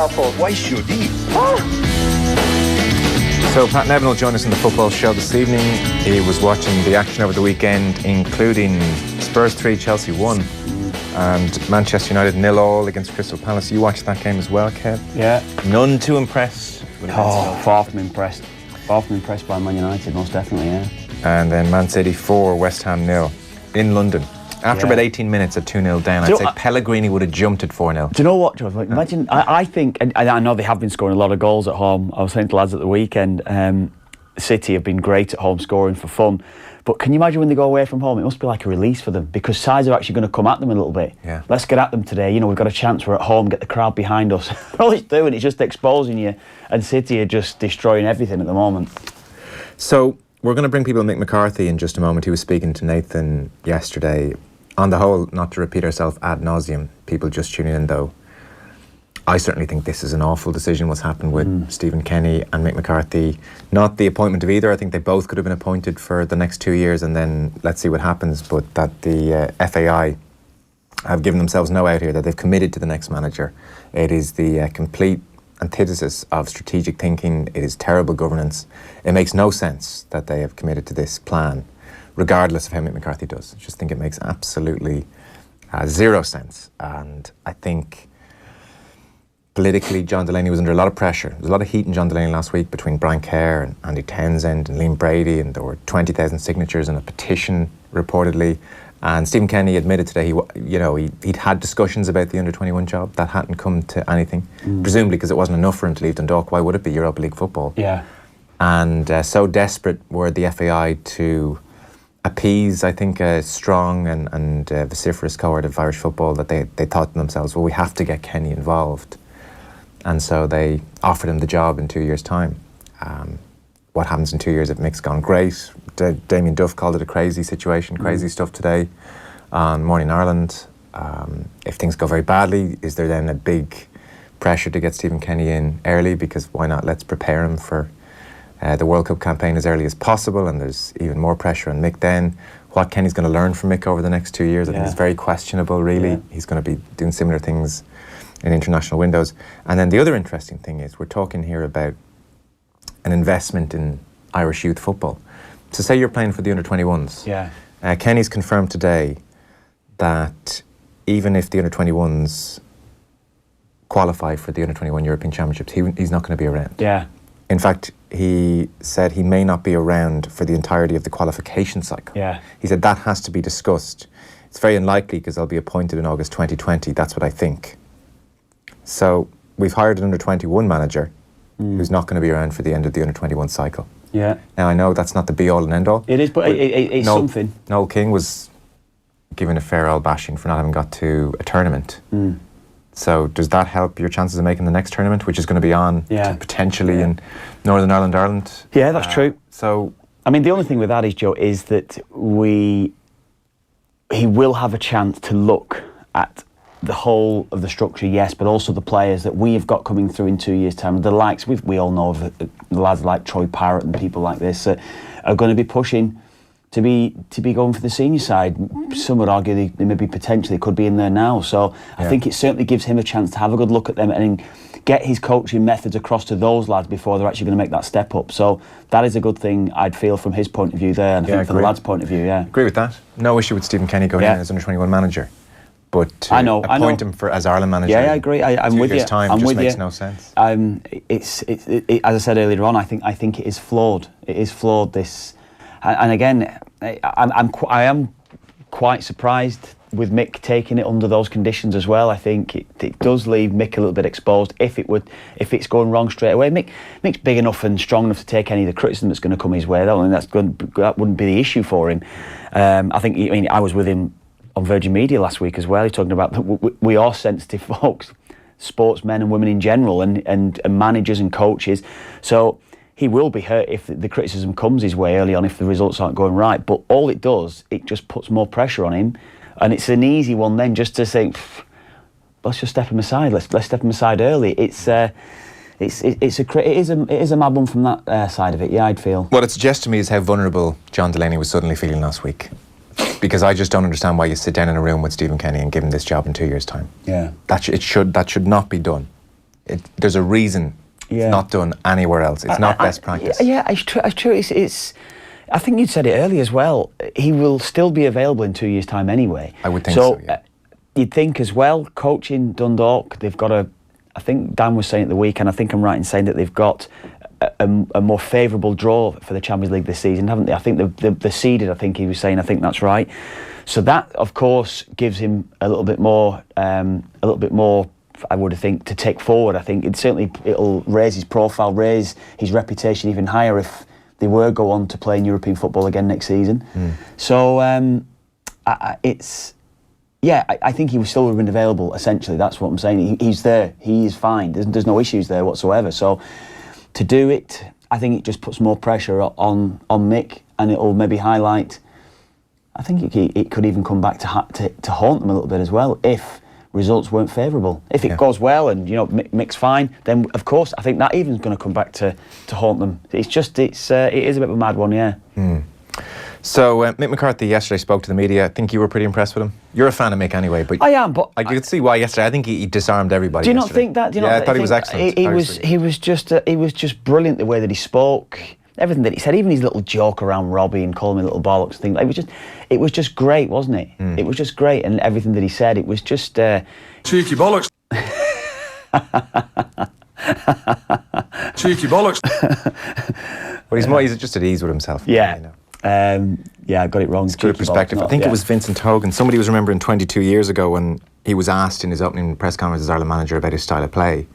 Why should he? So Pat Nevin will join us in the football show this evening. He was watching the action over the weekend, including Spurs 3, Chelsea 1, and Manchester United 0-0 against Crystal Palace. You watched that game as well, Kev? Yeah. None too impressed? Far from impressed. Far from impressed by Man United, most definitely, yeah. And then Man City 4, West Ham 0 in London. After about 18 minutes at 2-0 down, I'd say Pellegrini would have jumped at 4-0. Do you know what, George? Like, imagine, I think, and I know they have been scoring a lot of goals at home. I was saying to lads at the weekend, City have been great at home scoring for fun. But can you imagine when they go away from home? It must be like a release for them, because sides are actually going to come at them a little bit. Yeah. Let's get at them today. You know, we've got a chance. We're at home. Get the crowd behind us. All it's doing is just exposing you. And City are just destroying everything at the moment. So we're going to bring people Mick McCarthy in just a moment. He was speaking to Nathan yesterday. On the whole, not to repeat ourselves ad nauseum, people just tuning in though, I certainly think this is an awful decision, what's happened with Stephen Kenny and Mick McCarthy. Not the appointment of either. I think they both could have been appointed for the next 2 years and then let's see what happens. But that the FAI have given themselves no out here, that they've committed to the next manager. It is the complete antithesis of strategic thinking. It is terrible governance. It makes no sense that they have committed to this plan, regardless of how Mick McCarthy does. I just think it makes absolutely zero sense. And I think politically, John Delaney was under a lot of pressure. There was a lot of heat in John Delaney last week between Brian Kerr and Andy Townsend and Liam Brady, and there were 20,000 signatures in a petition, reportedly. And Stephen Kenny admitted today he'd had discussions about the under-21 job that hadn't come to anything, presumably because it wasn't enough for him to leave Dundalk. Why would it be? Europa League football. Yeah. And so desperate were the FAI to appease, I think, a strong and vociferous cohort of Irish football that they thought to themselves, well, we have to get Kenny involved. And so they offered him the job in 2 years' time. What happens in 2 years if Mick's gone? Great. Damien Duff called it a crazy situation, crazy stuff today on Morning Ireland. If things go very badly, is there then a big pressure to get Stephen Kenny in early? Because why not? Let's prepare him for the World Cup campaign as early as possible, and there's even more pressure on Mick then. What Kenny's going to learn from Mick over the next 2 years, I think is very questionable, really. Yeah. He's going to be doing similar things in international windows. And then the other interesting thing is we're talking here about an investment in Irish youth football. So say you're playing for the under-21s. Yeah. Kenny's confirmed today that even if the under-21s qualify for the under-21 European Championships, he's not going to be around. Yeah. In fact, he said he may not be around for the entirety of the qualification cycle. Yeah. He said that has to be discussed. It's very unlikely because I'll be appointed in August 2020. That's what I think. So we've hired an under-21 manager who's not going to be around for the end of the under-21 cycle. Yeah. Now, I know that's not the be-all and end-all. It is, but it's something. Noel King was given a fair old bashing for not having got to a tournament. So does that help your chances of making the next tournament, which is going to be on potentially in Northern Ireland, Ireland? Yeah, that's true. So, I mean, the only thing with that is, Joe, is that he will have a chance to look at the whole of the structure, yes, but also the players that we have got coming through in 2 years' time. The likes, we all know of the lads like Troy Parrott and people like this are going to be pushing to be going for the senior side. Some would argue they maybe potentially could be in there now. So I think it certainly gives him a chance to have a good look at them and get his coaching methods across to those lads before they're actually going to make that step up. So that is a good thing, I'd feel, from his point of view there, and I think from the lads' point of view, Agree with that. No issue with Stephen Kenny going in as under-21 manager. But to appoint him as Ireland manager, I agree. I'm with you. Time I'm just with makes you. no sense. It's as I said earlier on. I think it is flawed. It is flawed. This, and again, I am quite surprised with Mick taking it under those conditions as well. I think it does leave Mick a little bit exposed if it's going wrong straight away. Mick's big enough and strong enough to take any of the criticism that's going to come his way. That wouldn't be the issue for him. I was with him on Virgin Media last week as well. He's talking about that we are sensitive folks, sportsmen and women in general, and managers and coaches. So he will be hurt if the criticism comes his way early on if the results aren't going right. But all it does, it just puts more pressure on him, and it's an easy one then just to say, let's just step him aside. Let's step him aside early. It is a mad one from that side of it. Yeah, I'd feel. What it suggests to me is how vulnerable John Delaney was suddenly feeling last week. Because I just don't understand why you sit down in a room with Stephen Kenny and give him this job in 2 years' time. Yeah, that should not be done. there's a reason it's not done anywhere else. It's not best practice. Yeah, it's true. It's I think you said it earlier as well. He will still be available in 2 years' time anyway. I would think so, yeah. You'd think as well, coaching Dundalk, they've got I think Dan was saying at the weekend, I think I'm right in saying that they've got a more favourable draw for the Champions League this season, haven't they? I think they're seeded, I think he was saying, I think that's right. So that, of course, gives him a little bit more, I would think, to take forward. I think it'll raise his profile, raise his reputation even higher if they were go on to play in European football again next season. So I think he would still have been available, essentially. That's what I'm saying. He's there. He is fine. There's no issues there whatsoever. So to do it, I think it just puts more pressure on Mick, and it'll maybe highlight... I think it could even come back to haunt them a little bit as well if results weren't favourable. If it goes well and Mick's fine, then of course I think that even's going to come back to haunt them. It is a bit of a mad one, yeah. So Mick McCarthy yesterday spoke to the media. I think you were pretty impressed with him. You're a fan of Mick anyway, but I am. But I could see why yesterday. I think he disarmed everybody. Do you not yesterday. think that? I thought he was excellent. He was just brilliant the way that he spoke. Everything that he said, even his little joke around Robbie and calling him a little bollocks thing, it was just great, wasn't it? It was just great, and everything that he said, it was just cheeky bollocks. Cheeky bollocks. Well, he's just at ease with himself. Yeah. I got it wrong. It's good perspective. I think it was Vincent Hogan. Somebody was remembering 22 years ago when he was asked in his opening press conference as Ireland manager about his style of play.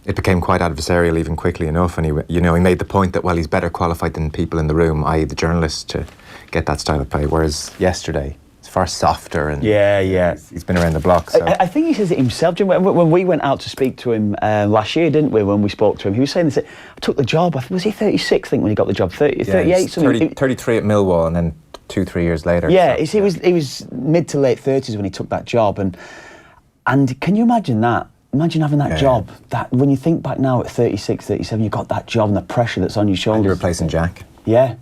It became quite adversarial even quickly enough, and he made the point that, well, he's better qualified than people in the room, i.e. the journalists, to get that style of play, whereas yesterday it's far softer and he's been around the block. So. I think he says it himself. Do you remember when we went out to speak to him last year, didn't we, when we spoke to him? He was saying this, I took the job, was he 36, I think, when he got the job? 38, something? 33 at Millwall, and then 2-3 years later. Yeah, he was mid to late 30s when he took that job, and can you imagine that? Imagine having that job. That when you think back now at 36, 37, you got that job and the pressure that's on your shoulders. And you're replacing Jack. Yeah.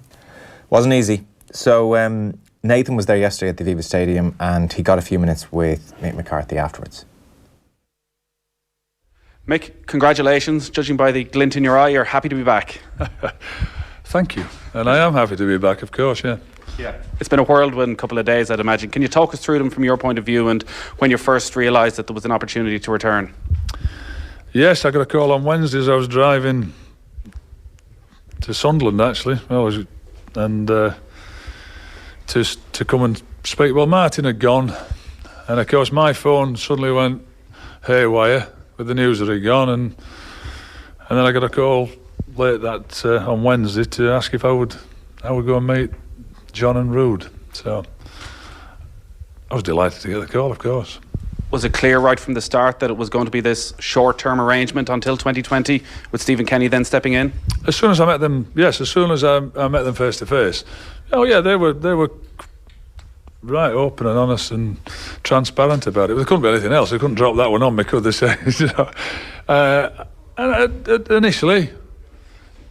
Wasn't easy. So Nathan was there yesterday at the Viva Stadium, and he got a few minutes with Mick McCarthy afterwards. Mick, congratulations. Judging by the glint in your eye, you're happy to be back. Thank you. And I am happy to be back, of course, yeah. Yeah. It's been a whirlwind couple of days, I'd imagine. Can you talk us through them from your point of view and when you first realised that there was an opportunity to return? Yes, I got a call on Wednesday as I was driving to Sunderland, actually. To come and speak. Well, Martin had gone, and of course my phone suddenly went haywire with the news that he'd gone, and then I got a call late on Wednesday to ask if I would go and meet John and Rude. So I was delighted to get the call, of course. Was it clear right from the start that it was going to be this short-term arrangement until 2020, with Stephen Kenny then stepping in? As soon as I met them, yes. As soon as I met them face to face, oh yeah, they were right open and honest and transparent about it. There couldn't be anything else. They couldn't drop that one on me, could they? Say, and initially,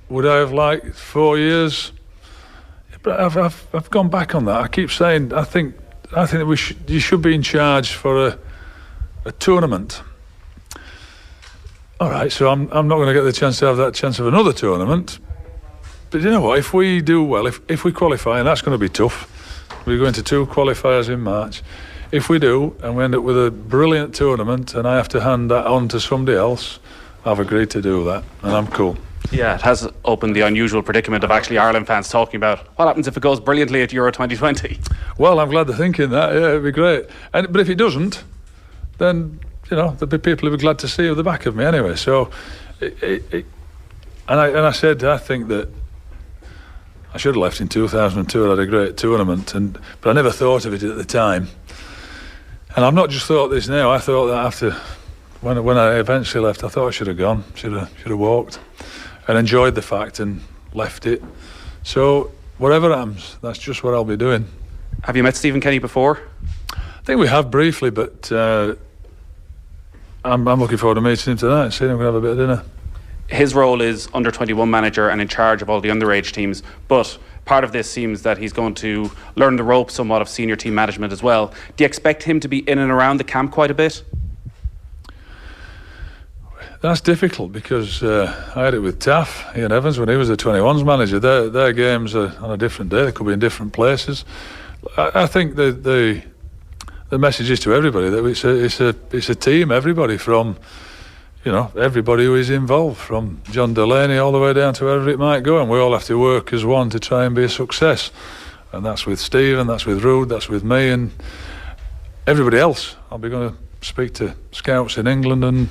would I have liked 4 years? But I've gone back on that. I keep saying I think that you should be in charge for a tournament. All right, so I'm not going to get the chance to have that chance of another tournament. But you know what? If we do well, if we qualify, and that's going to be tough, we're going to 2 qualifiers in March. If we do, and we end up with a brilliant tournament, and I have to hand that on to somebody else, I've agreed to do that, and I'm cool. Yeah, it has opened the unusual predicament of actually Ireland fans talking about what happens if it goes brilliantly at Euro 2020. Well, I'm glad they're thinking that. Yeah, it'd be great. But if it doesn't, then there'll be people who are glad to see at the back of me anyway. So, and I said I think that I should have left in 2002. I had a great tournament, but I never thought of it at the time. And I've not just thought this now. I thought that after when I eventually left, I thought I should have gone, should have walked, and enjoyed the fact and left it. So whatever happens, that's just what I'll be doing. Have you met Stephen Kenny before? I think we have briefly, but I'm looking forward to meeting him tonight and seeing him. We're going to have a bit of dinner. His role is under-21 manager and in charge of all the underage teams, but part of this seems that he's going to learn the ropes somewhat of senior team management as well. Do you expect him to be in and around the camp quite a bit? That's difficult because I had it with Taff, Ian Evans, when he was the 21s manager. Their games are on a different day. They could be in different places. I think the message is to everybody that it's a team. Everybody from, everybody who is involved, from John Delaney all the way down to wherever it might go, and we all have to work as one to try and be a success. And that's with Stephen, that's with Ruud, that's with me, and everybody else. I'll be going to speak to scouts in England and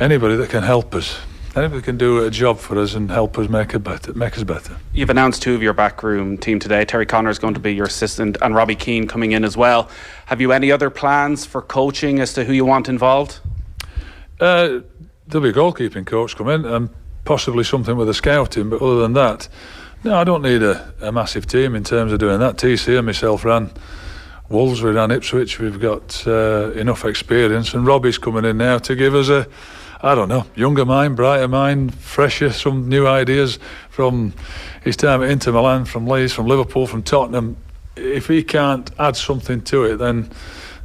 anybody that can help us. Anybody can do a job for us and help us make us better. You've announced 2 of your backroom team today. Terry Connor is going to be your assistant and Robbie Keane coming in as well. Have you any other plans for coaching as to who you want involved? There'll be a goalkeeping coach come in and possibly something with the scouting, but other than that, no, I don't need a massive team in terms of doing that. TC and myself ran Wolves, we ran Ipswich, we've got enough experience, and Robbie's coming in now to give us younger mind, brighter mind, fresher, some new ideas from his time at Inter Milan, from Leeds, from Liverpool, from Tottenham. If he can't add something to it, then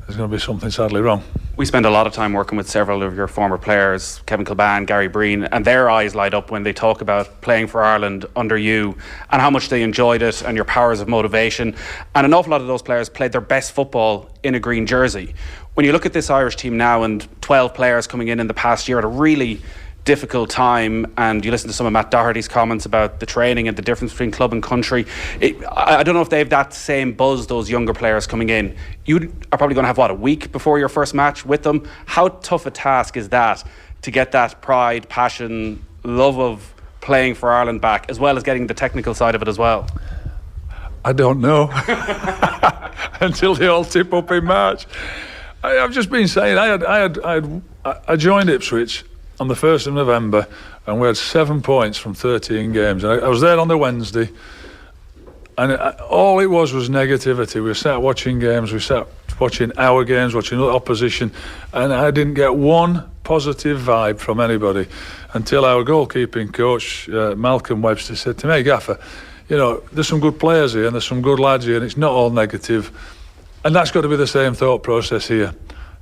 there's going to be something sadly wrong. We spend a lot of time working with several of your former players, Kevin Kilbane, Gary Breen, and their eyes light up when they talk about playing for Ireland under you and how much they enjoyed it and your powers of motivation. And an awful lot of those players played their best football in a green jersey. When you look at this Irish team now and 12 players coming in the past year at a really difficult time, and you listen to some of Matt Doherty's comments about the training and the difference between club and country, I don't know if they have that same buzz, those younger players coming in. You are probably going to have, a week before your first match with them. How tough a task is that to get that pride, passion, love of playing for Ireland back, as well as getting the technical side of it as well? I don't know until they all tip up in March. I've just been saying, I joined Ipswich on the 1st of November, and we had 7 points from 13 games. And I was there on the Wednesday, and all it was negativity. We sat watching games, we sat watching our games, watching other opposition, and I didn't get one positive vibe from anybody until our goalkeeping coach, Malcolm Webster, said to me, Gaffer, there's some good players here and there's some good lads here, and it's not all negative. And that's got to be the same thought process here.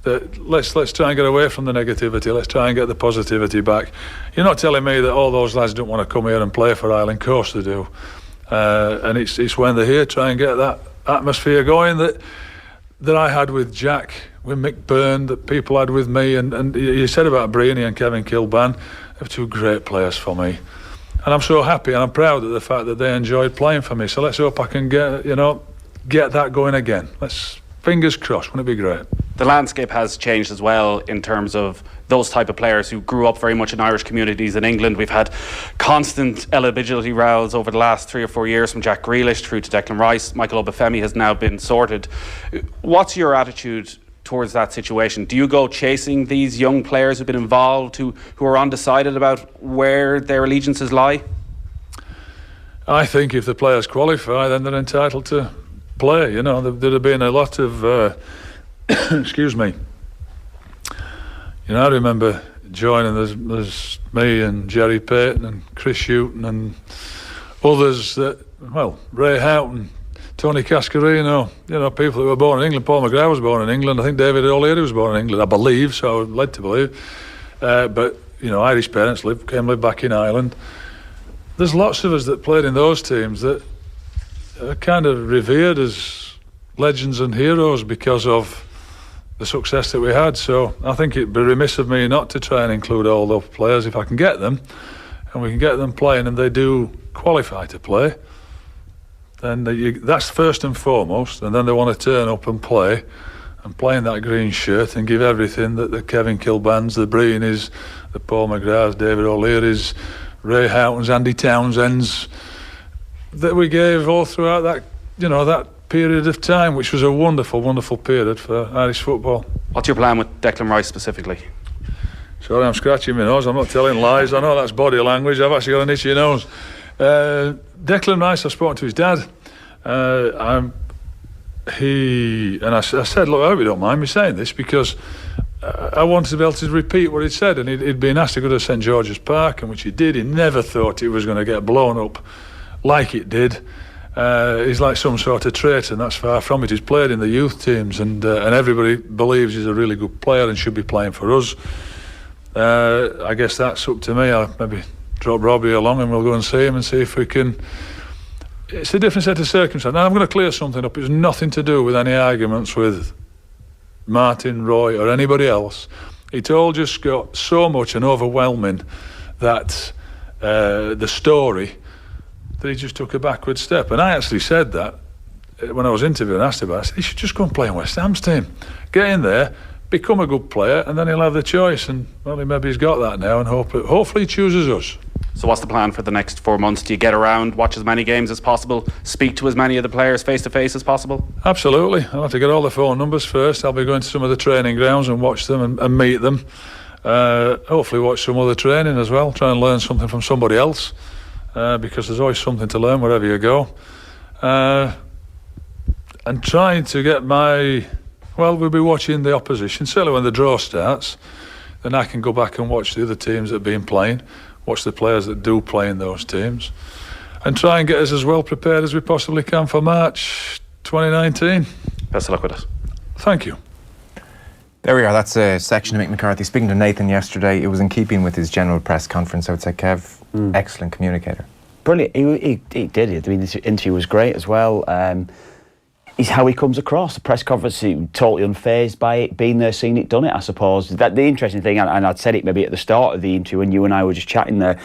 That let's try and get away from the negativity. Let's try and get the positivity back. You're not telling me that all those lads don't want to come here and play for Ireland. Of course they do. And it's when they're here, try and get that atmosphere going that I had with Jack, with Mick Byrne, that people had with me. And you said about Breeny and Kevin Kilbane, they're 2 great players for me. And I'm so happy and I'm proud of the fact that they enjoyed playing for me. So let's hope I can get that going again. Fingers crossed, wouldn't it be great? The landscape has changed as well in terms of those type of players who grew up very much in Irish communities in England. We've had constant eligibility rows over the last 3 or 4 years, from Jack Grealish through to Declan Rice. Michael Obafemi has now been sorted. What's your attitude towards that situation? Do you go chasing these young players who've been involved, who are undecided about where their allegiances lie? I think if the players qualify, then they're entitled to play. There'd have been a lot of excuse me. I remember joining. There's me and Jerry Payton and Chris Houghton and others Ray Houghton, Tony Cascarino. People who were born in England. Paul McGrath was born in England. I think David O'Leary was born in England, I believe. So I'm led to believe. But Irish parents lived back in Ireland. There's lots of us that played in those teams that are kind of revered as legends and heroes because of the success that we had. So I think it'd be remiss of me not to try and include all those players if I can get them, and we can get them playing and they do qualify to play. Then that's first and foremost, and then they want to turn up and play in that green shirt and give everything that the Kevin Kilbanes, the Breenys, the Paul McGraths, David O'Learys, Ray Houghton's, Andy Townsend's, that we gave all throughout that period of time, which was a wonderful, wonderful period for Irish football. What's your plan with Declan Rice specifically? Sorry, I'm scratching my nose. I'm not telling lies. I know that's body language. I've actually got an itchy nose. Declan Rice, I've spoken to his dad. I said, look, I hope you don't mind me saying this, because I wanted to be able to repeat what he'd said, and he'd been asked to go to St George's Park, and which he did. He never thought it was going to get blown up like it did. He's like some sort of traitor, and that's far from it. He's played in the youth teams, and everybody believes he's a really good player and should be playing for us. I guess that's up to me. I'll maybe drop Robbie along and we'll go and see him and see if we can. It's a different set of circumstances. Now I'm going to clear something up. It's nothing to do with any arguments with Martin, Roy or anybody else. It all just got so much and overwhelming that the story, that he just took a backward step. And I actually said that when I was interviewed and asked about it. I said, he should just go and play in West Ham's team. Get in there, become a good player, and then he'll have the choice. And well, maybe he's got that now, and hopefully he chooses us. So what's the plan for the next 4 months? Do you get around, watch as many games as possible, speak to as many of the players face to face as possible? Absolutely. I'll have to get all the phone numbers first. I'll be going to some of the training grounds and watch them and meet them. Hopefully watch some other training as well, try and learn something from somebody else, because there's always something to learn wherever you go. And trying to get we'll be watching the opposition. Certainly when the draw starts, then I can go back and watch the other teams that have been playing, watch the players that do play in those teams, and try and get us as well prepared as we possibly can for March 2019. Best of luck with it. Thank you. There we are. That's a section of Mick McCarthy speaking to Nathan yesterday. It was in keeping with his general press conference. I would say, Kev, excellent communicator. Brilliant. He did it. I mean, this interview was great as well. Is how he comes across. The press conference, he was totally unfazed by it, been there, seen it, done it, I suppose. That the interesting thing, and I'd said it maybe at the start of the interview when you and I were just chatting there,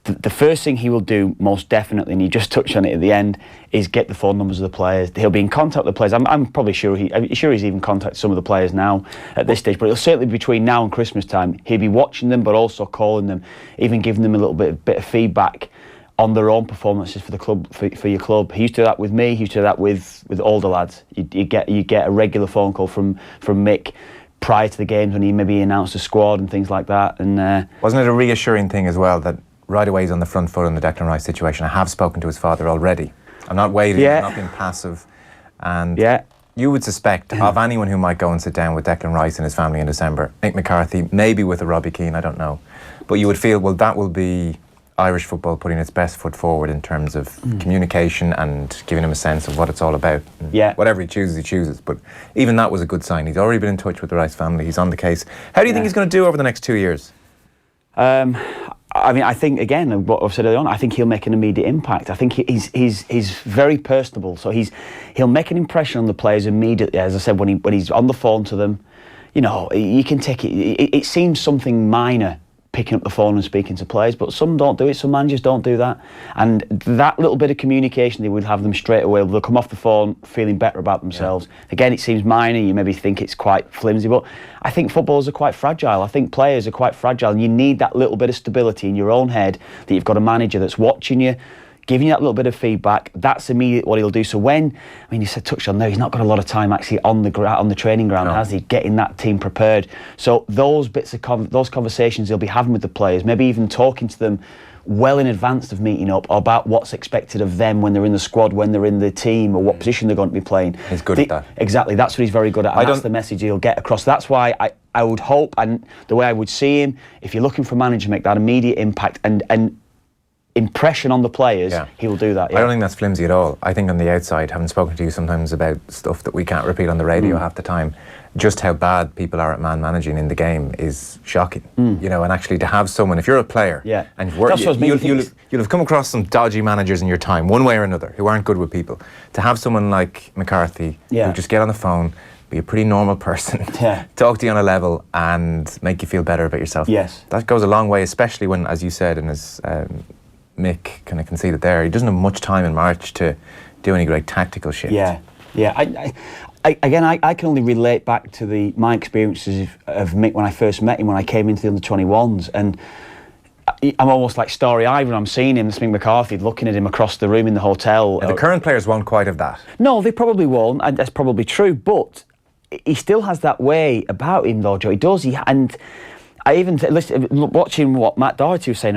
the first thing he will do most definitely, and you just touched on it at the end, is get the phone numbers of the players. He'll be in contact with the players. I'm probably sure he's even contacted some of the players now at this stage, but it'll certainly be between now and Christmas time. He'll be watching them, but also calling them, even giving them a little bit of feedback on their own performances for the club, for your club. He used to do that with me. He used to do that with older lads. You get a regular phone call from Mick prior to the games when he maybe announced the squad and things like that. And wasn't it a reassuring thing as well that right away he's on the front foot in the Declan Rice situation? I have spoken to his father already. I'm not waiting. I'm not being passive. And you would suspect of anyone who might go and sit down with Declan Rice and his family in December, Mick McCarthy, maybe with a Robbie Keane, I don't know, but you would feel, well, that will be Irish football putting its best foot forward in terms of communication and giving him a sense of what it's all about. Whatever he chooses. But even that was a good sign. He's already been in touch with the Rice family. He's on the case. How do you think he's going to do over the next 2 years? I mean, I think, again, what I've said earlier on, I think he'll make an immediate impact. I think he's very personable. So he'll make an impression on the players immediately. As I said, when he's on the phone to them, you know, you can take it. It seems something minor, picking up the phone and speaking to players, but some don't do it, some managers don't do that, and that little bit of communication, they would have them straight away. They'll come off the phone feeling better about themselves. Again, it seems minor, you maybe think it's quite flimsy, but I think footballers are quite fragile. I think players are quite fragile, and you need that little bit of stability in your own head, that you've got a manager that's watching you, giving you that little bit of feedback. That's immediately what he'll do. So when, I mean, you said, touched on there, he's not got a lot of time actually on the training ground, has he? Getting that team prepared. So those bits of those conversations he'll be having with the players, maybe even talking to them well in advance of meeting up about what's expected of them when they're in the squad, when they're in the team, or what position they're going to be playing. He's good at that. Exactly, that's what he's very good at, and that's the message he'll get across. That's why I would hope, and the way I would see him, if you're looking for a manager to make that immediate impact and impression on the players, he will do that. I don't think that's flimsy at all. I think on the outside, having spoken to you sometimes about stuff that we can't repeat on the radio half the time, just how bad people are at man managing in the game is shocking. You know, and actually to have someone, if you're a player, and you'll have come across some dodgy managers in your time, one way or another, who aren't good with people. To have someone like McCarthy who just get on the phone, be a pretty normal person, talk to you on a level and make you feel better about yourself. That goes a long way, especially when, as you said, and as Mick kind of conceded there, he doesn't have much time in March to do any great tactical shit. I can only relate back to my experiences of Mick when I first met him, when I came into the under-21s, and I'm almost like starry-eyed when I'm seeing him, Mick McCarthy, looking at him across the room in the hotel. The current players won't quite have that. No, they probably won't, and that's probably true, but he still has that way about him, though, Joe. He does, and I even watching what Matt Doherty was saying.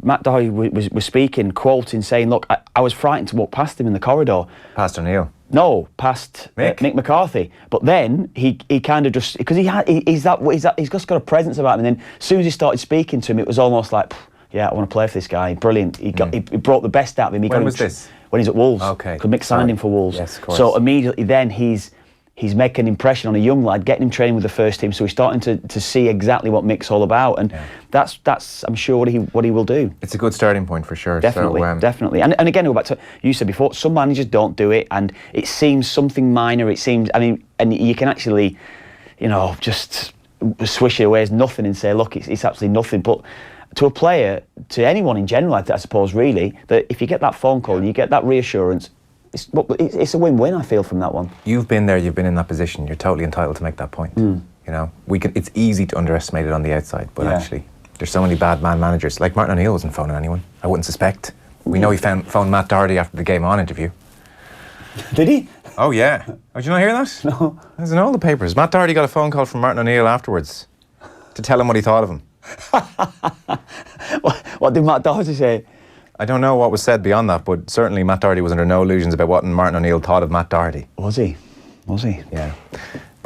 Matt Doherty was speaking, quoting, saying, "Look, I was frightened to walk past him in the corridor." Past O'Neill. No, past Mick McCarthy. But then he kind of just, because he's just got a presence about him. And then as soon as he started speaking to him, it was almost like, I want to play for this guy. Brilliant. He brought the best out of him. When was this? When he's at Wolves. Okay. Because Mick signed him for Wolves. Yes, of course. So immediately then he's he's making an impression on a young lad, getting him training with the first team, so he's starting to see exactly what Mick's all about, and that's I'm sure what he will do. It's a good starting point for sure. Definitely, definitely. And again, go back to you said before, some managers don't do it, and it seems something minor. It seems, I mean, and you can actually, just swish it away as nothing and say, look, it's absolutely nothing. But to a player, to anyone in general, I suppose, really, that if you get that phone call and you get that reassurance, it's a win-win, I feel, from that one. You've been there, you've been in that position, you're totally entitled to make that point. It's easy to underestimate it on the outside, but actually, there's so many bad man managers. Like Martin O'Neill wasn't phoning anyone, I wouldn't suspect. We know he phoned Matt Doherty after the Game On interview. Did he? Oh yeah. Oh, did you not hear that? No. It was in all the papers. Matt Doherty got a phone call from Martin O'Neill afterwards to tell him what he thought of him. What did Matt Doherty say? I don't know what was said beyond that, but certainly Matt Doherty was under no illusions about what Martin O'Neill thought of Matt Doherty. Was he? Yeah.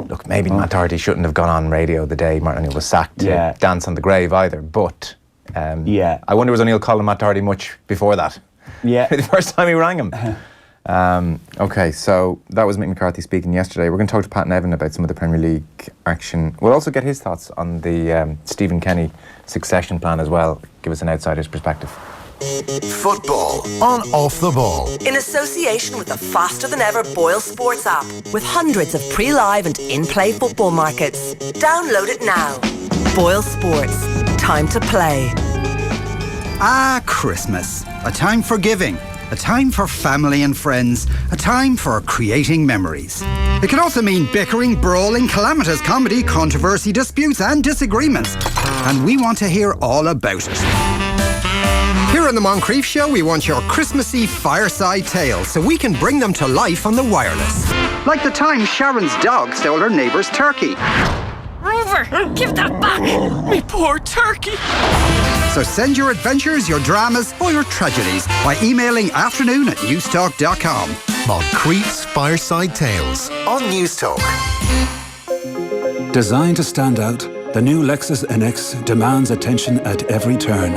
Look, maybe Matt Doherty shouldn't have gone on radio the day Martin O'Neill was sacked to dance on the grave either, but I wonder, was O'Neill calling Matt Doherty much before that? Yeah. The first time he rang him. Okay, so that was Mick McCarthy speaking yesterday. We're going to talk to Pat Nevin about some of the Premier League action. We'll also get his thoughts on the Stephen Kenny succession plan as well. Give us an outsider's perspective. Football on Off the Ball. In association with the faster-than-ever Boyle Sports app, with hundreds of pre-live and in-play football markets. Download it now. Boyle Sports. Time to play. Christmas. A time for giving. A time for family and friends. A time for creating memories. It can also mean bickering, brawling, calamitous comedy, controversy, disputes and disagreements. And we want to hear all about it. Here on the Moncrief Show, we want your Christmassy fireside tales so we can bring them to life on the wireless. Like the time Sharon's dog stole her neighbour's turkey. Rover, give that back! Me poor turkey! So send your adventures, your dramas or your tragedies by emailing afternoon@newstalk.com. Moncrief's Fireside Tales on Newstalk. Designed to stand out, the new Lexus NX demands attention at every turn.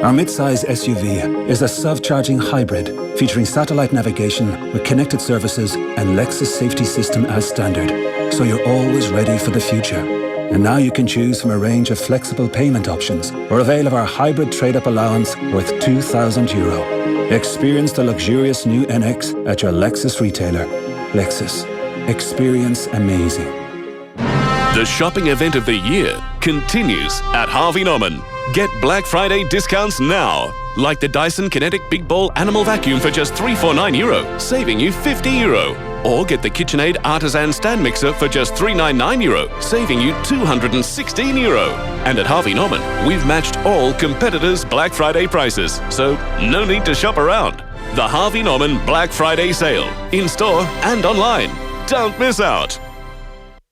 Our midsize SUV is a self-charging hybrid featuring satellite navigation with connected services and Lexus safety system as standard, so you're always ready for the future. And now you can choose from a range of flexible payment options or avail of our hybrid trade-up allowance worth €2,000. Experience the luxurious new NX at your Lexus retailer. Lexus. Experience amazing. The shopping event of the year continues at Harvey Norman. Get Black Friday discounts now. Like the Dyson Kinetic Big Bowl Animal Vacuum for just €349, saving you €50. Or get the KitchenAid Artisan Stand Mixer for just €399, saving you €216. And at Harvey Norman, we've matched all competitors' Black Friday prices, so no need to shop around. The Harvey Norman Black Friday sale, in-store and online. Don't miss out.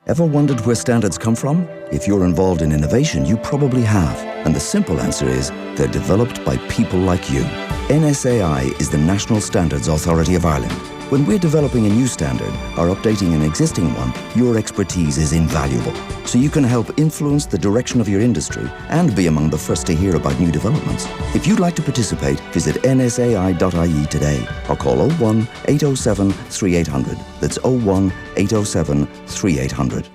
Ever wondered where standards come from? If you're involved in innovation, you probably have. And the simple answer is, they're developed by people like you. NSAI is the National Standards Authority of Ireland. When we're developing a new standard or updating an existing one, your expertise is invaluable. So you can help influence the direction of your industry and be among the first to hear about new developments. If you'd like to participate, visit nsai.ie today or call 01 807 3800. That's 01 807 3800.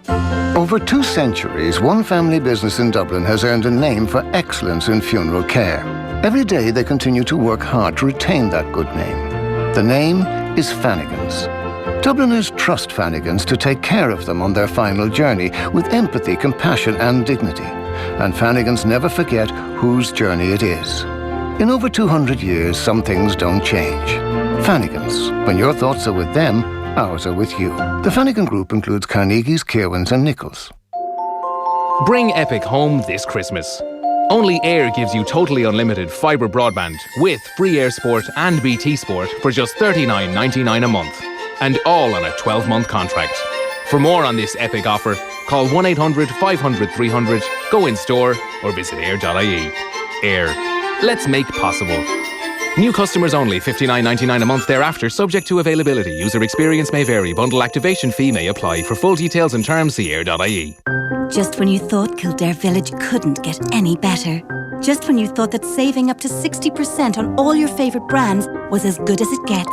Over 2 centuries, one family business in Dublin has earned a name for excellence in funeral care. Every day they continue to work hard to retain that good name. The name is Fannigans. Dubliners trust Fannigans to take care of them on their final journey with empathy, compassion and dignity. And Fannigans never forget whose journey it is. In over 200 years, some things don't change. Fannigans, when your thoughts are with them, ours are with you. The Fannigan Group includes Carnegie's, Kirwins and Nichols. Bring Epic home this Christmas. Only Air gives you totally unlimited fibre broadband with free Air Sport and BT Sport for just $39.99 a month. And all on a 12-month contract. For more on this epic offer, call 1-800-500-300, go in store or visit air.ie. Air. Let's make possible. New customers only, $59.99 a month thereafter, subject to availability. User experience may vary. Bundle activation fee may apply. For full details and terms, see air.ie. Just when you thought Kildare Village couldn't get any better. Just when you thought that saving up to 60% on all your favourite brands was as good as it gets.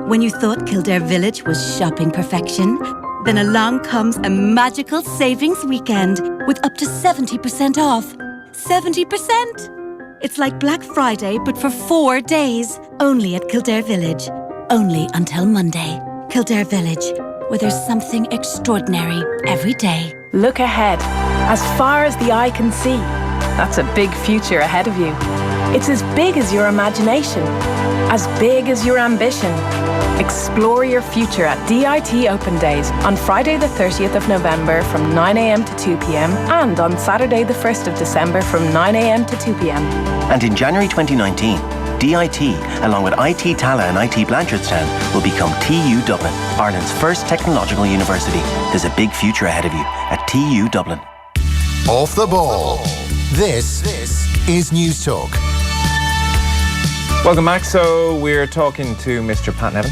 When you thought Kildare Village was shopping perfection. Then along comes a magical savings weekend with up to 70% off. 70%! It's like Black Friday, but for 4 days. Only at Kildare Village. Only until Monday. Kildare Village, where there's something extraordinary every day. Look ahead, as far as the eye can see. That's a big future ahead of you. It's as big as your imagination, as big as your ambition. Explore your future at DIT Open Days on Friday the 30th of November from 9 a.m. to 2 p.m. and on Saturday the 1st of December from 9 a.m. to 2 p.m. And in January 2019, DIT, along with IT Tala and IT Blanchardstown, will become TU Dublin, Ireland's first technological university. There's a big future ahead of you at TU Dublin. Off the ball. This is News Talk. Welcome back. So we're talking to Mr. Pat Nevin.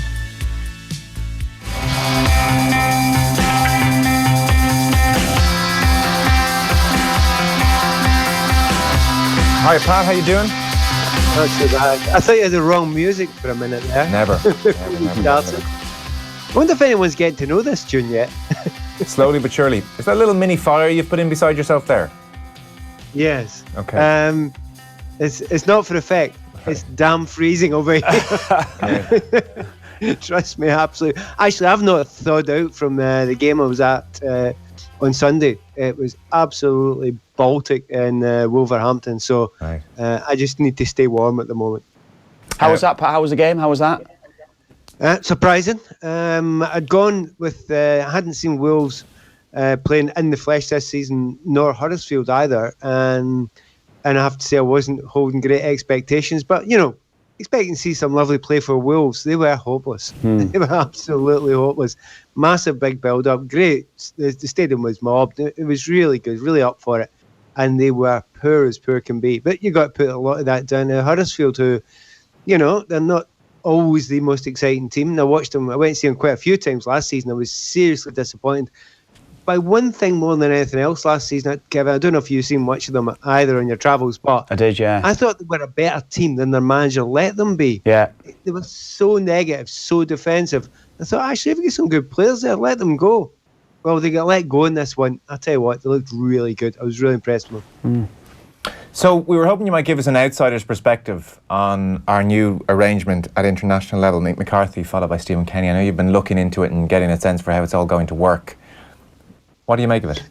Hi Pat, how you doing? Not too bad. I thought you had the wrong music for a minute there. Never. I wonder if anyone's getting to know this tune yet. Slowly but surely. Is that a little mini fire you've put in beside yourself there? Yes. Okay. It's not for effect. It's damn freezing over here. Trust me, absolutely. Actually, I've not thawed out from the game I was at on Sunday. It was absolutely Baltic in Wolverhampton. So right. I just need to stay warm at the moment. How was that, Pat? How was the game? How was that? Surprising. I'd gone with... I hadn't seen Wolves playing in the flesh this season, nor Huddersfield either. And I have to say I wasn't holding great expectations. But, you know, expecting to see some lovely play for Wolves, they were hopeless. They were absolutely hopeless. Massive big build-up. Great. The stadium was mobbed. It was really good, really up for it. And they were poor as poor can be. But you got to put a lot of that down to Huddersfield, who, you know, they're not always the most exciting team. And I watched them. I went to see them quite a few times last season. I was seriously disappointed by one thing more than anything else last season. Kevin, I don't know if you've seen much of them either on your travels, but I did, yeah. I thought they were a better team than their manager let them be. Yeah. They were so negative, so defensive. I thought, actually, if we get some good players there, let them go. Well, they got let go in this one. I tell you what, they looked really good. I was really impressed with them. So we were hoping you might give us an outsider's perspective on our new arrangement at international level. Mick McCarthy followed by Stephen Kenny. I know you've been looking into it and getting a sense for how it's all going to work. What do you make of it?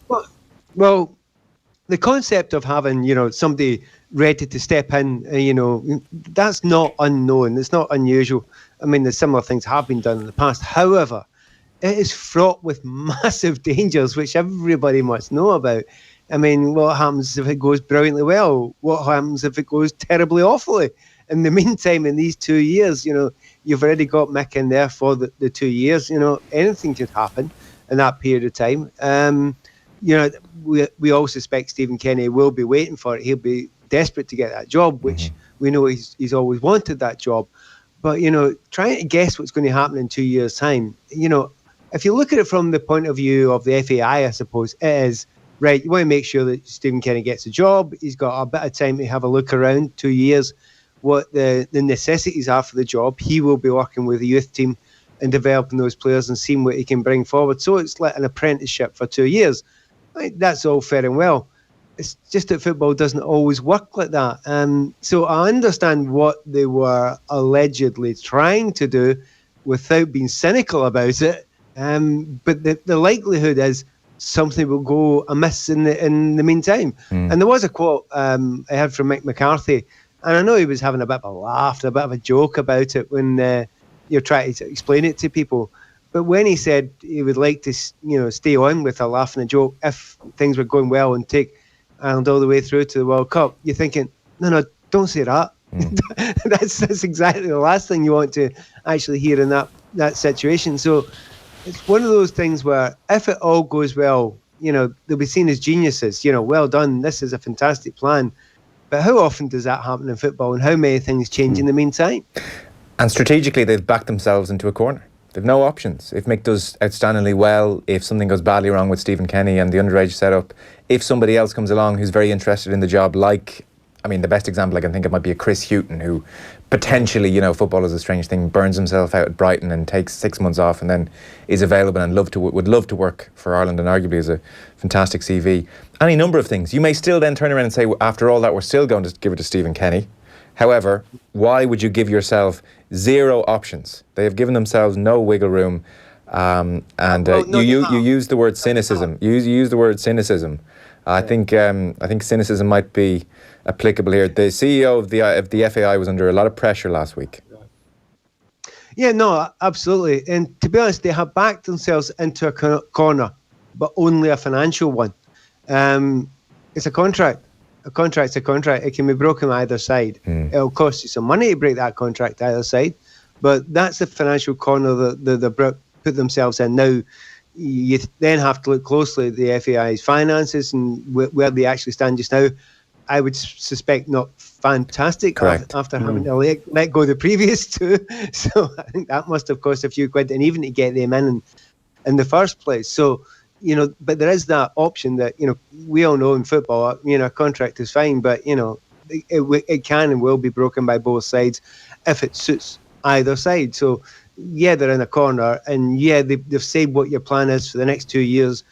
Well, the concept of having, you know, somebody ready to step in, you know, that's not unknown. It's not unusual. I mean, the similar things have been done in the past. However, it is fraught with massive dangers, which everybody must know about. I mean, what happens if it goes brilliantly well? What happens if it goes terribly awfully? In the meantime, in these 2 years, you know, you've already got Mick in there for the 2 years. You know, anything could happen in that period of time. You know, we all suspect Stephen Kenny will be waiting for it. He'll be desperate to get that job, which we know he's always wanted that job. But, you know, trying to guess what's going to happen in 2 years' time, you know, if you look at it from the point of view of the FAI, I suppose, it is, right, you want to make sure that Stephen Kenny gets a job. He's got a bit of time to have a look around, 2 years, what the necessities are for the job. He will be working with the youth team and developing those players and seeing what he can bring forward. So it's like an apprenticeship for 2 years. Right, that's all fair and well. It's just that football doesn't always work like that. So I understand what they were allegedly trying to do without being cynical about it. But the likelihood is something will go amiss in the meantime. And there was a quote I heard from Mick McCarthy, and I know he was having a bit of a laugh, a bit of a joke about it when you're trying to explain it to people. But when he said he would like to, you know, stay on with a laugh and a joke if things were going well and take Ireland all the way through to the World Cup, you're thinking, no, don't say that. That's exactly the last thing you want to actually hear in that situation. So it's one of those things where if it all goes well, you know, they'll be seen as geniuses. You know, well done, this is a fantastic plan. But how often does that happen in football, and how many things change in the meantime? And strategically, they've backed themselves into a corner. They've no options. If Mick does outstandingly well, if something goes badly wrong with Stephen Kenny and the underage setup, if somebody else comes along who's very interested in the job, like I mean, the best example I can think of might be a Chris Hughton, who potentially, you know, football is a strange thing, burns himself out at Brighton and takes 6 months off and then is available and would love to work for Ireland, and arguably is a fantastic CV. Any number of things. You may still then turn around and say, after all that, we're still going to give it to Stephen Kenny. However, why would you give yourself 0 options? They have given themselves no wiggle room. You use the word cynicism. You use the word cynicism. I think cynicism might be applicable here. The CEO of the FAI was under a lot of pressure last week. Yeah, no, absolutely. And to be honest, they have backed themselves into a corner, but only a financial one. It's a contract. A contract's a contract. It can be broken either side. It'll cost you some money to break that contract either side, but that's the financial corner that they put themselves in. Now, you then have to look closely at the FAI's finances and where they actually stand just now. I would suspect not fantastic after having to let go of the previous 2. So I think that must have cost a few quid, and even to get them in the first place. So, you know, but there is that option that, you know, we all know in football, you know, a contract is fine, but, you know, it can and will be broken by both sides if it suits either side. So, yeah, they're in a corner, and yeah, they've said what your plan is for the next 2 years.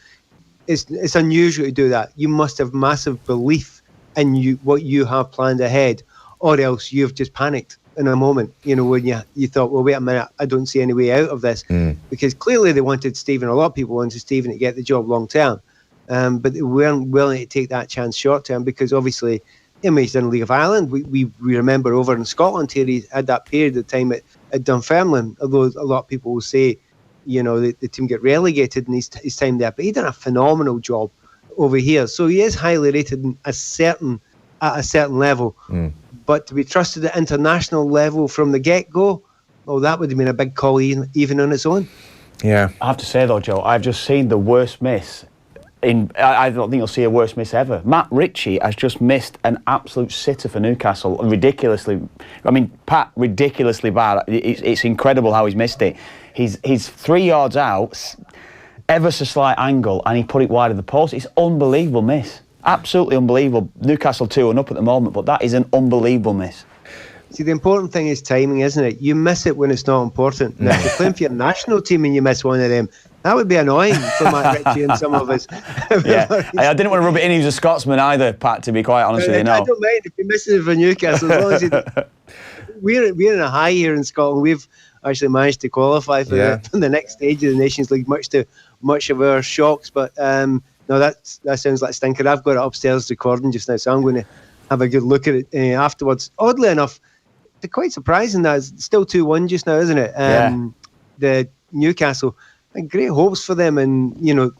It's unusual to do that. You must have massive belief in what you have planned ahead, or else you've just panicked in a moment, you know, when you thought, well, wait a minute, I don't see any way out of this. Because clearly they wanted Stephen, a lot of people wanted Stephen to get the job long term, but they weren't willing to take that chance short term, because obviously, I mean, he's done League of Ireland. We remember over in Scotland here, he had that period of time at Dunfermline, although a lot of people will say, you know, the team get relegated in his time there, but he done a phenomenal job over here. So he is highly rated at a certain level. But to be trusted at international level from the get-go, well, that would have been a big call even on its own. Yeah. I have to say, though, Joe, I've just seen the worst miss. I don't think you'll see a worse miss ever. Matt Ritchie has just missed an absolute sitter for Newcastle. Ridiculously bad. It's incredible how he's missed it. He's 3 yards out, ever so slight angle, and he put it wide of the post. It's unbelievable miss. Absolutely unbelievable. Newcastle 2-1 up at the moment, but that is an unbelievable miss. See, the important thing is timing, isn't it? You miss it when it's not important. Now, if you're playing for your national team and you miss one of them, that would be annoying for Matt Ritchie and some of us. Yeah, I didn't want to rub it in. He was a Scotsman either, Pat, to be quite honest with you. No. I don't mind if he misses it for Newcastle. As long as we're in a high here in Scotland. We've actually managed to qualify for the next stage of the Nations League, much of our shocks. But no, that sounds like a stinker. I've got it upstairs recording just now, so I'm going to have a good look at it afterwards. Oddly enough, it's quite surprising that it's still 2-1 just now, isn't it? The Newcastle, great hopes for them, and you know,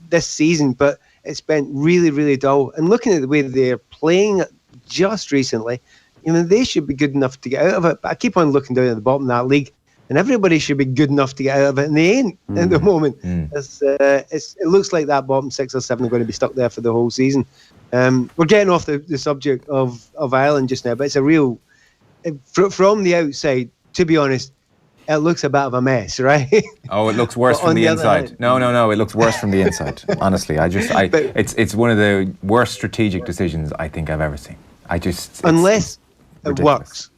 this season, but it's been really, really dull. And looking at the way they're playing just recently, you know, they should be good enough to get out of it. But I keep on looking down at the bottom of that league, and everybody should be good enough to get out of it, and they ain't at the moment. It looks like that bottom 6 or 7 are going to be stuck there for the whole season. We're getting off the subject of Ireland just now, but it's a real, from the outside, to be honest, it looks a bit of a mess, right? Oh, it looks worse from the inside. No, it looks worse from the inside. Honestly, it's one of the worst strategic decisions I think I've ever seen. Unless it works.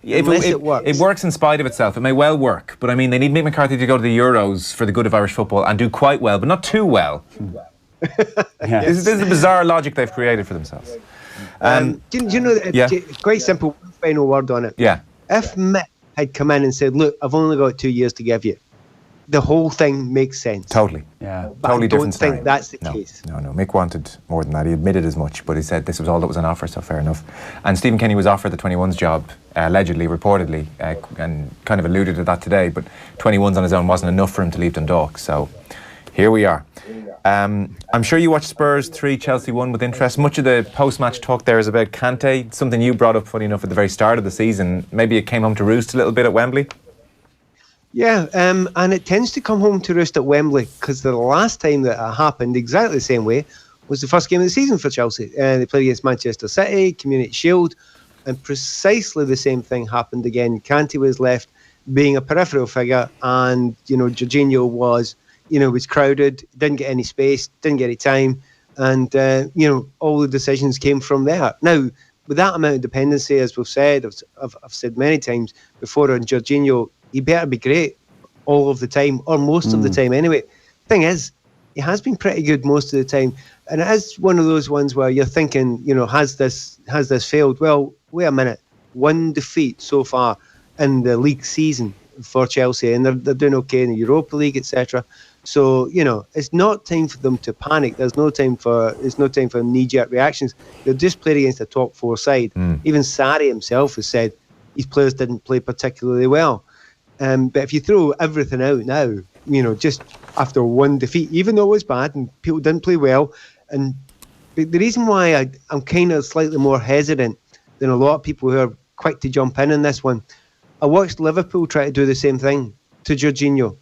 It works in spite of itself. It may well work, but I mean, they need Mick McCarthy to go to the Euros for the good of Irish football and do quite well, but not too well. This is a bizarre logic they've created for themselves. Do you know, quite simple, final word on it. Yeah. If Mick had come in and said, look, I've only got 2 years to give you, the whole thing makes sense. Totally. Yeah. But totally I don't different think scenario. that's the case. No. Mick wanted more than that. He admitted as much, but he said this was all that was on offer, so fair enough. And Stephen Kenny was offered the 21s job, allegedly, reportedly, and kind of alluded to that today, but 21s on his own wasn't enough for him to leave Dundalk, so here we are. I'm sure you watched Spurs 3, Chelsea 1 with interest. Much of the post-match talk there is about Kante, something you brought up, funny enough, at the very start of the season. Maybe it came home to roost a little bit at Wembley? Yeah, and it tends to come home to roost at Wembley, because the last time that it happened exactly the same way was the first game of the season for Chelsea. They played against Manchester City, Community Shield, and precisely the same thing happened again. Kante was left being a peripheral figure, and, you know, Jorginho was crowded, didn't get any space, didn't get any time, and, you know, all the decisions came from there. Now, with that amount of dependency, as we've said, I've said many times before on Jorginho, he better be great all of the time, or most of the time anyway. Thing is, he has been pretty good most of the time, and it is one of those ones where you're thinking, has this failed? Well, wait a minute, 1 defeat so far in the league season for Chelsea, and they're doing okay in the Europa League, etc. So, it's not time for them to panic. There's no time for knee-jerk reactions. They'll just play against a top 4 side. Even Sarri himself has said his players didn't play particularly well. But if you throw everything out now, just after 1 defeat, even though it was bad and people didn't play well, and the reason why I'm kind of slightly more hesitant than a lot of people who are quick to jump in this one, I watched Liverpool try to do the same thing to Jorginho,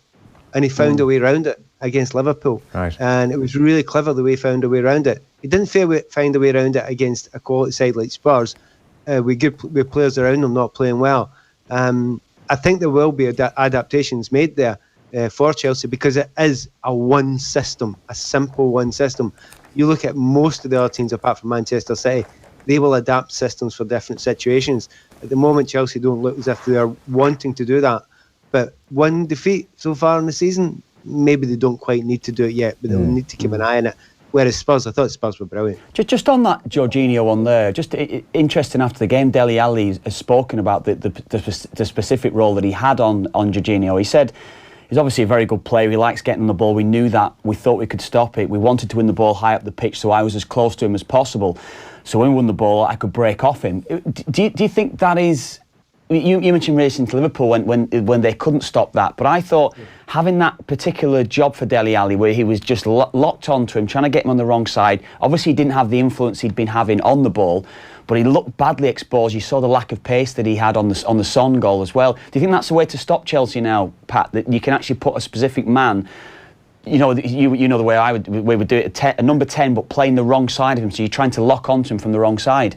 and he found a way around it against Liverpool. Right. And it was really clever the way he found a way around it. He didn't find a way around it against a quality side like Spurs, with players around them not playing well. I think there will be adaptations made there for Chelsea, because it is a one system, a simple one system. You look at most of the other teams apart from Manchester City, they will adapt systems for different situations. At the moment, Chelsea don't look as if they are wanting to do that. But 1 defeat so far in the season, maybe they don't quite need to do it yet, but they'll need to keep an eye on it. Whereas Spurs, I thought Spurs were brilliant. Just on that Jorginho one there, just interesting, after the game, Dele Alli has spoken about the specific role that he had on Jorginho. He said he's obviously a very good player. He likes getting on the ball. We knew that. We thought we could stop it. We wanted to win the ball high up the pitch, so I was as close to him as possible. So when we won the ball, I could break off him. Do you think that is... You mentioned racing to Liverpool when they couldn't stop that, but I thought having that particular job for Dele Alli, where he was just locked onto him, trying to get him on the wrong side. Obviously, he didn't have the influence he'd been having on the ball, but he looked badly exposed. You saw the lack of pace that he had on the Son goal as well. Do you think that's the way to stop Chelsea now, Pat? That you can actually put a specific man. You know the way we would do it, a number 10, but playing the wrong side of him. So you're trying to lock onto him from the wrong side.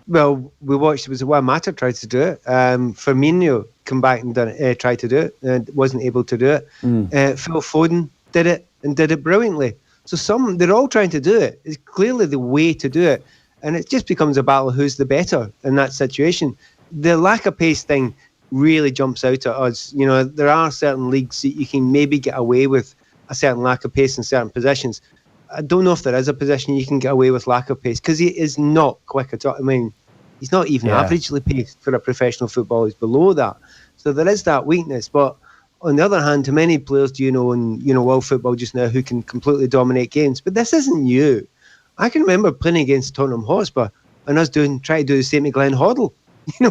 Well, we watched, it was Juan Mata tried to do it. Firmino come back and tried to do it and wasn't able to do it. Phil Foden did it and did it brilliantly. So they're all trying to do it. It's clearly the way to do it. And it just becomes a battle of who's the better in that situation. The lack of pace thing really jumps out at us. There are certain leagues that you can maybe get away with a certain lack of pace in certain positions. I don't know if there is a position you can get away with lack of pace, because he is not quick at all. I mean, he's not even averagely paced for a professional footballer. He's below that. So there is that weakness. But on the other hand, how many players do you know in world football just now who can completely dominate games? But this isn't new. I can remember playing against Tottenham Hotspur and us trying to do the same to Glenn Hoddle.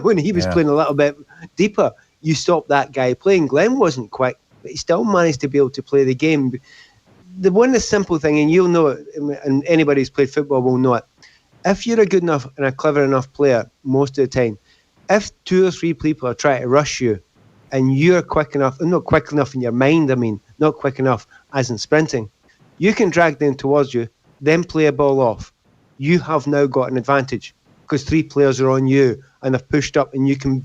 When he was playing a little bit deeper, you stopped that guy playing. Glenn wasn't quick, but he still managed to be able to play the game. The simple thing, and you'll know it, and anybody who's played football will know it. If you're a good enough and a clever enough player, most of the time, if 2 or 3 people are trying to rush you, and you're quick enough, and not quick enough in your mind, not quick enough as in sprinting, you can drag them towards you, then play a ball off. You have now got an advantage because 3 players are on you and they've pushed up, and you can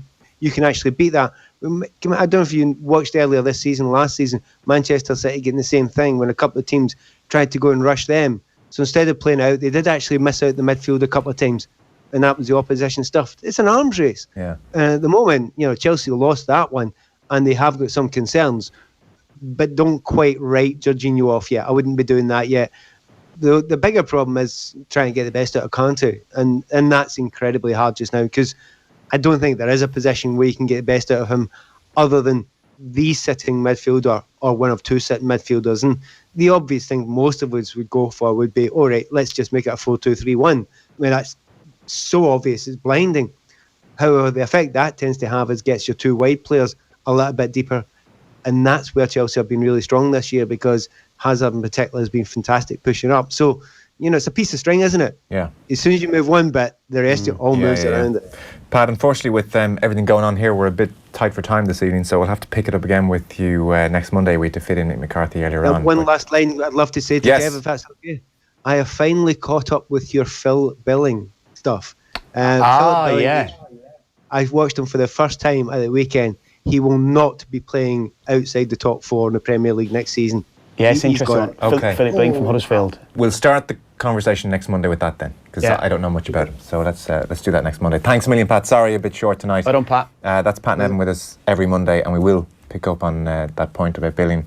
actually beat that. I don't know if you watched earlier this season, last season, Manchester City getting the same thing when a couple of teams tried to go and rush them. So instead of playing out, they did actually miss out the midfield a couple of times, and that was the opposition stuff. It's an arms race. Yeah. At the moment, Chelsea lost that one, and they have got some concerns, but don't quite write Jorginho off yet. I wouldn't be doing that yet. The bigger problem is trying to get the best out of Conte, and that's incredibly hard just now, because I don't think there is a position where you can get the best out of him other than the sitting midfielder or one of 2 sitting midfielders. And the obvious thing most of us would go for would be, all right, let's just make it a 4-2-3-1. I mean, that's so obvious, it's blinding. However, the effect that tends to have is gets your 2 wide players a little bit deeper. And that's where Chelsea have been really strong this year, because Hazard in particular has been fantastic pushing up. So, it's a piece of string, isn't it? Yeah. As soon as you move one bit, the rest of it all moves around it. Pat, unfortunately, with everything going on here, we're a bit tight for time this evening, so we'll have to pick it up again with you next Monday. We had to fit in Mick McCarthy earlier on. One last line I'd love to say to Kev, if that's okay. I have finally caught up with your Phil Billing stuff. Philip Billing, I watched him for the first time at the weekend. He will not be playing outside the top 4 in the Premier League next season. Yes, interesting. Okay. Philip Billing from Huddersfield. We'll start the conversation next Monday with that then, because Yeah. I don't know much about it. So let's do that next Monday. Thanks a million, Pat. Sorry, a bit short tonight. Well done, Pat. That's Pat Nevin with us every Monday, and we will pick up on that point about billing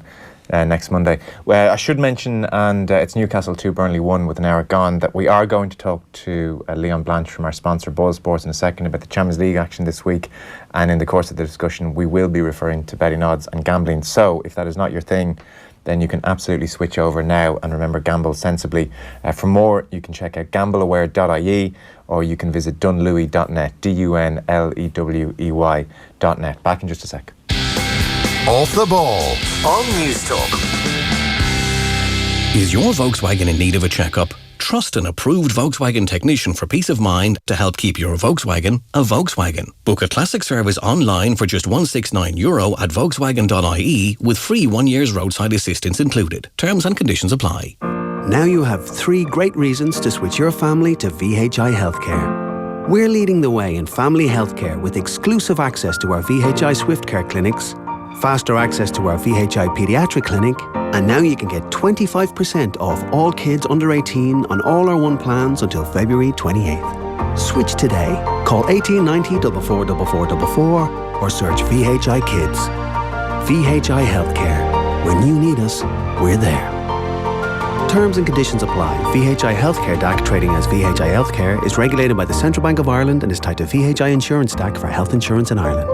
next Monday. Well, I should mention, and it's Newcastle 2, Burnley 1 with an hour gone, that we are going to talk to Leon Blanche from our sponsor Boyle Sports in a second about the Champions League action this week, and in the course of the discussion we will be referring to betting odds and gambling. So if that is not your thing, then you can absolutely switch over now, and remember, gamble sensibly. For more, you can check out gambleaware.ie, or you can visit dunlewey.net, dunlewey.net. Back in just a sec. Off the Ball on News Talk. Is your Volkswagen in need of a checkup? Trust an approved Volkswagen technician for peace of mind to help keep your Volkswagen a Volkswagen. Book a classic service online for just €169 at Volkswagen.ie with free 1 year's roadside assistance included. Terms and conditions apply. Now you have 3 great reasons to switch your family to VHI Healthcare. We're leading the way in family healthcare with exclusive access to our VHI Swift Care clinics, faster access to our VHI Paediatric Clinic, and now you can get 25% off all kids under 18 on all our one plans until February 28th. Switch today. Call 1890 444444 or search VHI Kids. VHI Healthcare. When you need us, we're there. Terms and conditions apply. VHI Healthcare DAC, trading as VHI Healthcare, is regulated by the Central Bank of Ireland and is tied to VHI Insurance DAC for health insurance in Ireland.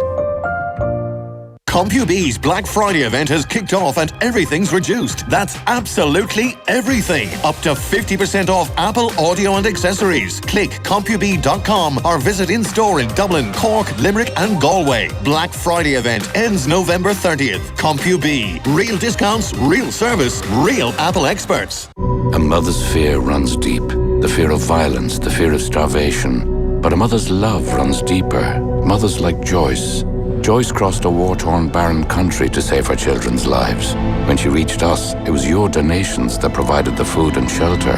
CompuB's Black Friday event has kicked off and everything's reduced. That's absolutely everything. Up to 50% off Apple audio and accessories. Click compub.com or visit in-store in Dublin, Cork, Limerick and Galway. Black Friday event ends November 30th. CompuB. Real discounts, real service, real Apple experts. A mother's fear runs deep. The fear of violence, the fear of starvation. But a mother's love runs deeper. Mothers like Joyce. Joyce crossed a war-torn, barren country to save her children's lives. When she reached us, it was your donations that provided the food and shelter.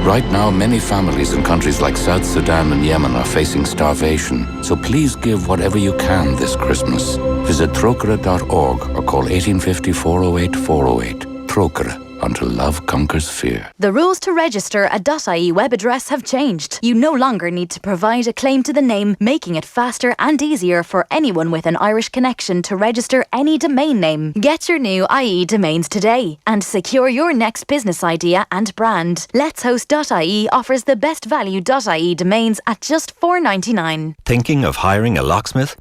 Right now, many families in countries like South Sudan and Yemen are facing starvation. So please give whatever you can this Christmas. Visit trocare.org or call 1850 408 408. Trocare. Until love conquers fear. The rules to register a .ie web address have changed. You no longer need to provide a claim to the name, making it faster and easier for anyone with an Irish connection to register any domain name. Get your new IE domains today and secure your next business idea and brand. Let's Host.ie offers the best value .ie domains at just $4.99. Thinking of hiring a locksmith?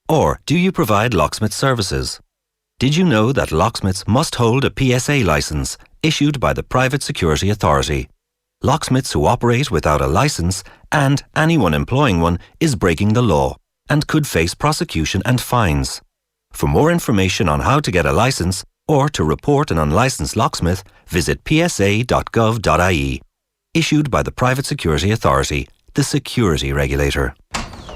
Or do you provide locksmith services? Did you know that locksmiths must hold a PSA licence issued by the Private Security Authority? Locksmiths who operate without a licence and anyone employing one is breaking the law and could face prosecution and fines. For more information on how to get a licence or to report an unlicensed locksmith, visit psa.gov.ie. Issued by the Private Security Authority, the security regulator.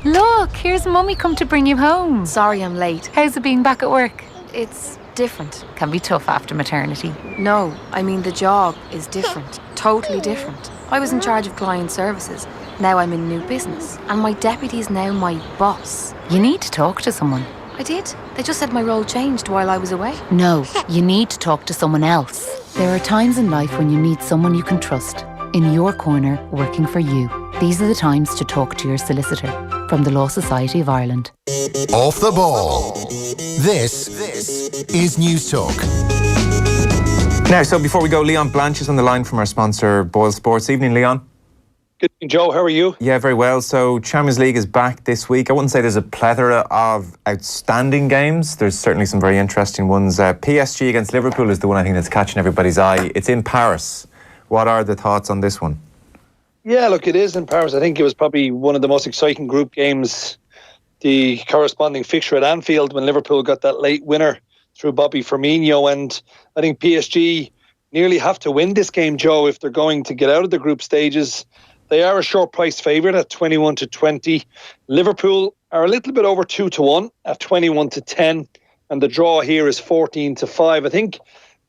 Look, here's Mummy come to bring you home. Sorry I'm late. How's it being back at work? It's different. Can be tough after maternity. No, I mean the job is different. Totally different. I was in charge of client services. Now I'm in new business. And my deputy's now my boss. You need to talk to someone. I did. They just said my role changed while I was away. No, you need to talk to someone else. There are times in life when you need someone you can trust. In your corner, working for you. These are the times to talk to your solicitor. From the Law Society of Ireland. Off the Ball. This is News Talk. Now, so before we go, Leon Blanche is on the line from our sponsor, Boyle Sports. Evening, Leon. Good evening, Joe. How are you? Yeah, very well. So, Champions League is back this week. I wouldn't say there's a plethora of outstanding games. There's certainly some very interesting ones. PSG against Liverpool is the one I think that's catching everybody's eye. It's in Paris. What are the thoughts on this one? Yeah, look, it is in Paris. I think it was probably one of the most exciting group games, the corresponding fixture at Anfield when Liverpool got that late winner through Bobby Firmino. And I think PSG nearly have to win this game, Joe, if they're going to get out of the group stages. They are a short price favourite at 21-20. Liverpool are a little bit over 2-1 at 21-10. And the draw here is 14-5. I think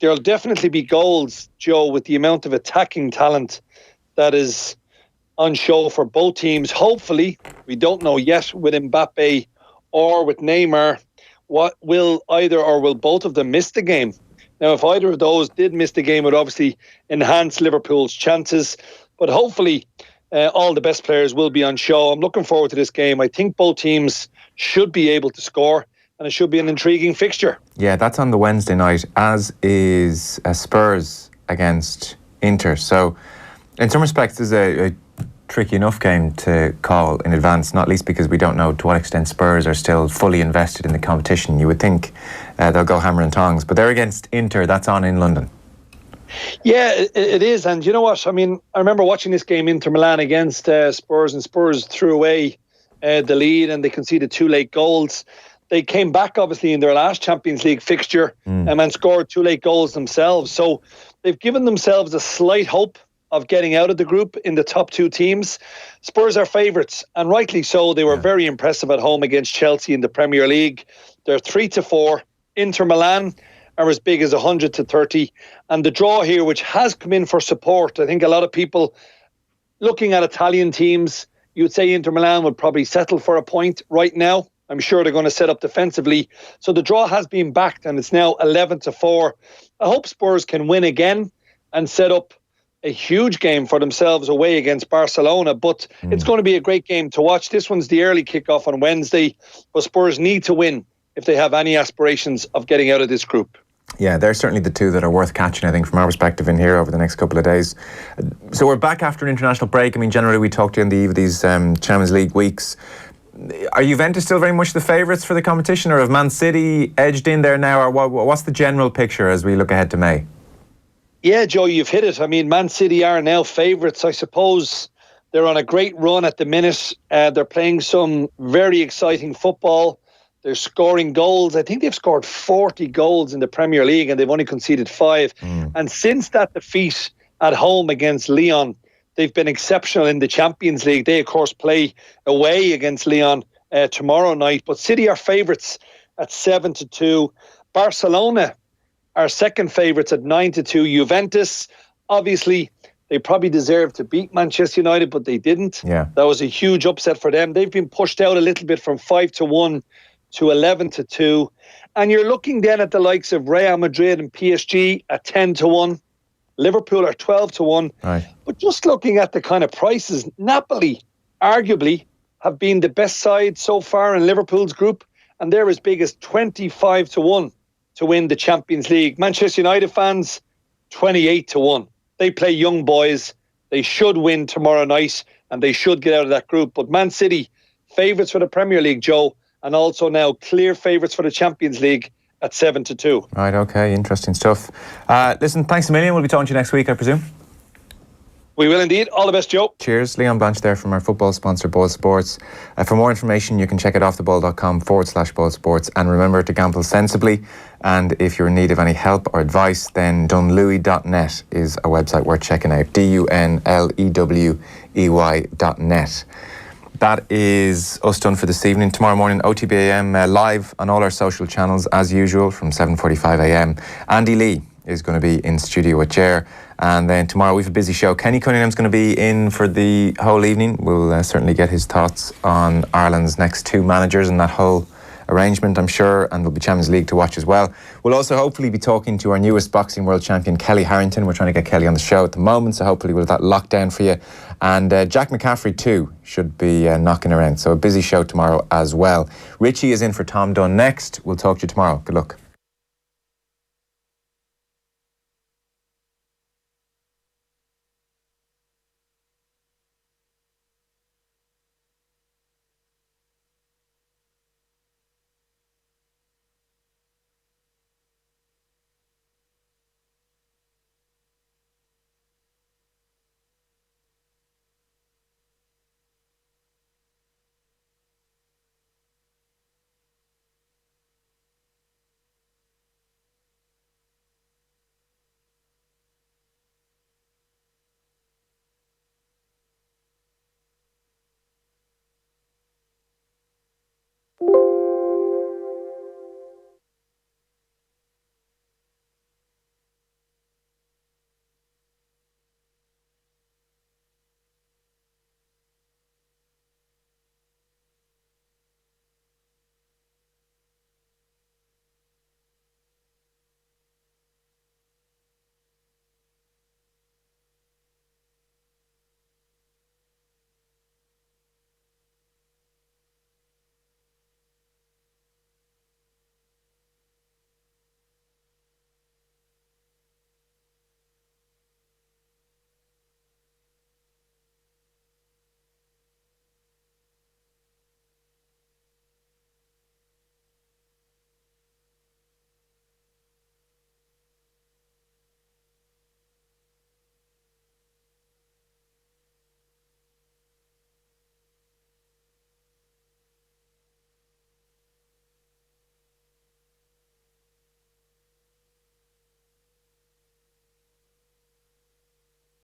there'll definitely be goals, Joe, with the amount of attacking talent that is on show for both teams. Hopefully, we don't know yet with Mbappe or with Neymar, what will either or will both of them miss the game. Now, if either of those did miss the game, it would obviously enhance Liverpool's chances. But hopefully all the best players will be on show. I'm looking forward to this game. I think both teams should be able to score, and it should be an intriguing fixture. Yeah, that's on the Wednesday night, as is Spurs against Inter. So in some respects, this is a tricky enough game to call in advance, not least because we don't know to what extent Spurs are still fully invested in the competition. You would think they'll go hammer and tongs, but they're against Inter. That's on in London. Yeah, it is. And you know what? I mean, I remember watching this game, Inter Milan against Spurs, and Spurs threw away the lead and they conceded 2 late goals. They came back, obviously, in their last Champions League fixture and scored 2 late goals themselves. So they've given themselves a slight hope of getting out of the group in the top 2 teams. Spurs are favourites, and rightly so. They were very impressive at home against Chelsea in the Premier League. They're 3-4. Inter Milan are as big as 100-30. And the draw here, which has come in for support, I think a lot of people looking at Italian teams, you would say Inter Milan would probably settle for a point right now. I'm sure they're going to set up defensively. So the draw has been backed and it's now 11-4. I hope Spurs can win again and set up a huge game for themselves away against Barcelona. But it's going to be a great game to watch. This one's the early kickoff on Wednesday. But Spurs need to win if they have any aspirations of getting out of this group. Yeah, they're certainly the 2 that are worth catching, I think, from our perspective in here over the next couple of days. So we're back after an international break. I mean, generally we talk to you on the eve of these Champions League weeks. Are Juventus still very much the favourites for the competition, or have Man City edged in there now, or what's the general picture as we look ahead to May? Yeah, Joe, you've hit it. I mean, Man City are now favourites. I suppose they're on a great run at the minute. They're playing some very exciting football. They're scoring goals. I think they've scored 40 goals in the Premier League and they've only conceded 5. And since that defeat at home against Lyon, they've been exceptional in the Champions League. They, of course, play away against Lyon tomorrow night. But City are favourites at 7-2. Barcelona are second favourites at 9-2. Juventus, obviously, they probably deserved to beat Manchester United, but they didn't. Yeah. That was a huge upset for them. They've been pushed out a little bit from 5-1 to 11-2. And you're looking then at the likes of Real Madrid and PSG at 10-1. Liverpool are 12-1. Right. But just looking at the kind of prices, Napoli arguably have been the best side so far in Liverpool's group, and they're as big as 25-1 to win the Champions League. Manchester United fans, 28-1. They play young boys. They should win tomorrow night, and they should get out of that group. But Man City, favourites for the Premier League, Joe, and also now clear favourites for the Champions League at 7-2. Right, okay, interesting stuff. Listen, thanks a million. We'll be talking to you next week, I presume. We will indeed. All the best, Joe. Cheers. Leon Blanche there from our football sponsor, Ball Sports. For more information, you can check it offtheball.com/Ball Sports. And remember to gamble sensibly. And if you're in need of any help or advice, then dunlewy.net is a website worth checking out. DUNLEWEY.net. That is us done for this evening. Tomorrow morning, OTBAM live on all our social channels as usual from 7:45am. Andy Lee is going to be in studio with Ger. And then tomorrow we have a busy show. Kenny Cunningham's going to be in for the whole evening. We'll certainly get his thoughts on Ireland's next 2 managers and that whole arrangement, I'm sure, and there'll be Champions League to watch as well. We'll also hopefully be talking to our newest boxing world champion, Kelly Harrington. We're trying to get Kelly on the show at the moment, so hopefully we'll have that locked down for you. And Jack McCaffrey too should be knocking around, so a busy show tomorrow as well. Richie is in for Tom Dunn next. We'll talk to you tomorrow. Good luck.